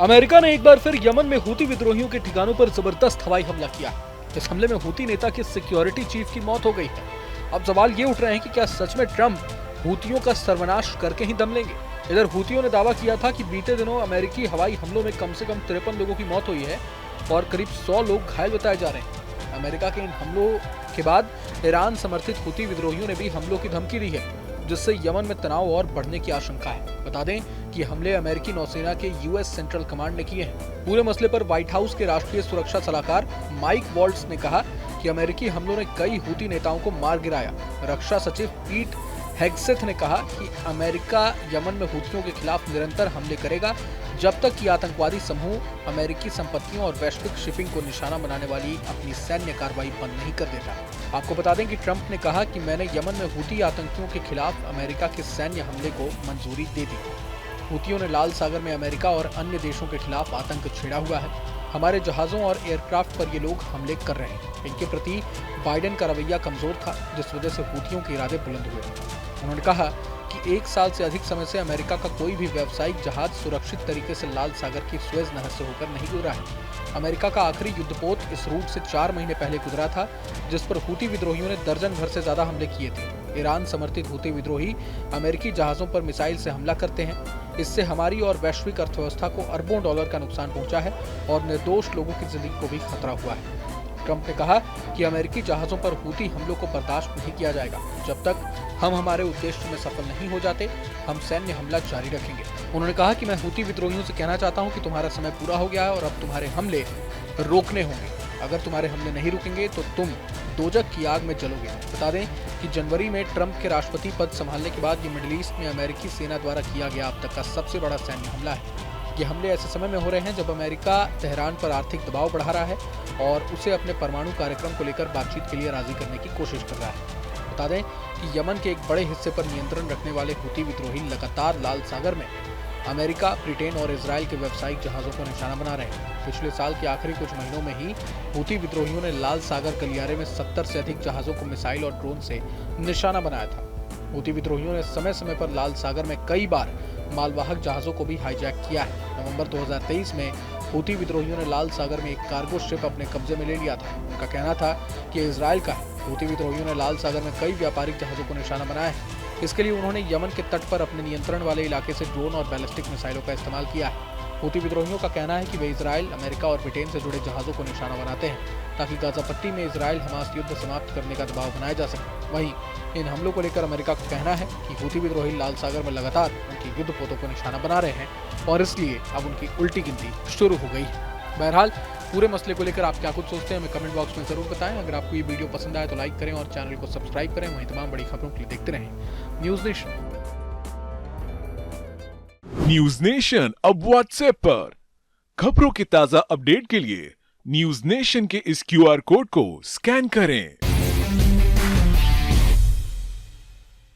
America ने एक बार फिर यमन में हूती विद्रोहियों के ठिकानों पर जबरदस्त हवाई हमला किया। इस हमले में हूती नेता के सिक्योरिटी चीफ की मौत हो गई है। अब सवाल ये उठ रहे हैं कि क्या सच में ट्रंप हूतियों का सर्वनाश करके ही दम लेंगे। इधर हूतियों ने दावा किया था कि बीते दिनों अमेरिकी हवाई हमलों में कम से कम 53 लोगों की मौत हुई है और करीब 100 लोग घायल बताए जा रहे हैं। अमेरिका के इन हमलों के बाद ईरान समर्थित हूती विद्रोहियों ने भी हमलों की धमकी दी है, जिससे यमन में तनाव और बढ़ने की आशंका है। बता दें कि हमले अमेरिकी नौसेना के यूएस सेंट्रल कमांड ने किए हैं। पूरे मसले पर व्हाइट हाउस के राष्ट्रीय सुरक्षा सलाहकार माइक वॉल्ट्ज ने कहा कि अमेरिकी हमलों ने कई हूती नेताओं को मार गिराया। रक्षा सचिव पीट हेग्सेथ ने कहा कि अमेरिका यमन में हूतियों के खिलाफ निरंतर हमले करेगा जब तक कि आतंकवादी समूह अमेरिकी संपत्तियों और वैश्विक शिपिंग को निशाना बनाने वाली अपनी सैन्य कार्रवाई बंद नहीं कर देता। आपको बता दें कि ट्रंप ने कहा कि मैंने यमन में हूती आतंकियों के खिलाफ अमेरिका के सैन्य हमले को मंजूरी दे दी। हूतियों ने लाल सागर में अमेरिका और अन्य देशों के खिलाफ आतंक छेड़ा हुआ है। हमारे जहाजों और एयरक्राफ्ट पर ये लोग हमले कर रहे हैं। इनके प्रति बाइडेन का रवैया कमजोर था, जिस वजह से हूतियों के इरादे बुलंद हुए। उन्होंने कहा कि 1 साल से अधिक समय से अमेरिका का कोई भी व्यावसायिक जहाज सुरक्षित तरीके से लाल सागर की सुएज नहर से होकर नहीं गुजरा है। अमेरिका का आखिरी युद्धपोत इस रूट से 4 महीने पहले गुजरा था, जिस पर हूती विद्रोहियों ने दर्जन भर से ज्यादा हमले किए थे। ईरान समर्थित हूती विद्रोही अमेरिकी जहाजों पर मिसाइल से हमला करते हैं। इससे हमारी और वैश्विक अर्थव्यवस्था को अरबों डॉलर का नुकसान पहुंचा है और निर्दोष लोगों की जिंदगी को भी खतरा हुआ है। ट्रंप ने कहा कि अमेरिकी जहाजों पर हूती हमलों को बर्दाश्त नहीं किया जाएगा। जब तक हम हमारे उद्देश्य में सफल नहीं हो जाते, हम सैन्य हमला जारी रखेंगे। उन्होंने कहा कि मैं हूती विद्रोहियों से कहना चाहता हूं कि तुम्हारा समय पूरा हो गया है और अब तुम्हारे हमले रोकने होंगे। अगर तुम्हारे हमले नहीं रुकेंगे तो तुम दोजक की आग में जलोगे। बता दें कि जनवरी में ट्रंप के राष्ट्रपति पद संभालने के बाद ये मिडिल ईस्ट में अमेरिकी सेना द्वारा किया गया अब तक का सबसे बड़ा सैन्य हमला है। ये हमले ऐसे समय में हो रहे हैं जब अमेरिका तेहरान पर आर्थिक दबाव बढ़ा रहा है और उसे अपने परमाणु कार्यक्रम को लेकर बातचीत के लिए राजी करने की कोशिश कर रहा है। बता दें कि यमन के एक बड़े हिस्से पर नियंत्रण रखने वाले हूती विद्रोही लगातार लाल सागर में अमेरिका, ब्रिटेन और इजराइल के व्यावसायिक जहाजों को निशाना बना रहे हैं। पिछले साल के आखिरी कुछ महीनों में ही हूती विद्रोहियों ने लाल सागर गलियारे में 70 से अधिक जहाजों को मिसाइल और ड्रोन से निशाना बनाया था। हूती विद्रोहियों ने समय समय पर लाल सागर में कई बार मालवाहक जहाजों को भी हाईजैक किया है। नवंबर 2023 में हूती विद्रोहियों ने लाल सागर में एक कार्गो शिप अपने कब्जे में ले लिया था। उनका कहना था कि इजराइल का है। हूती विद्रोहियों ने लाल सागर में कई व्यापारिक जहाजों को निशाना बनाया है। इसके लिए उन्होंने यमन के तट पर अपने नियंत्रण वाले इलाके से ड्रोन और बैलिस्टिक मिसाइलों का इस्तेमाल किया है। हूती विद्रोहियों का कहना है कि वे इजराइल, अमेरिका और ब्रिटेन से जुड़े जहाजों को निशाना बनाते हैं ताकि गाजा पट्टी में इजराइल हमास युद्ध समाप्त करने का दबाव बनाया जा सके। वहीं इन हमलों को लेकर अमेरिका का कहना है कि हूती विद्रोही लाल सागर में लगातार उनकी युद्धपोतों को निशाना बना रहे हैं और इसलिए अब उनकी उल्टी गिनती शुरू हो गई है। बहरहाल पूरे मसले को लेकर आप क्या कुछ सोचते हैं हमें कमेंट बॉक्स में जरूर बताएं। अगर आपको ये वीडियो पसंद आए तो लाइक करें और चैनल को सब्सक्राइब करें। वहीं तमाम बड़ी खबरों के लिए देखते रहें न्यूज़ नेशन। न्यूज़ नेशन अब व्हाट्सएप पर खबरों की ताजा अपडेट के लिए न्यूज़ नेशन के इस QR कोड को स्कैन करें।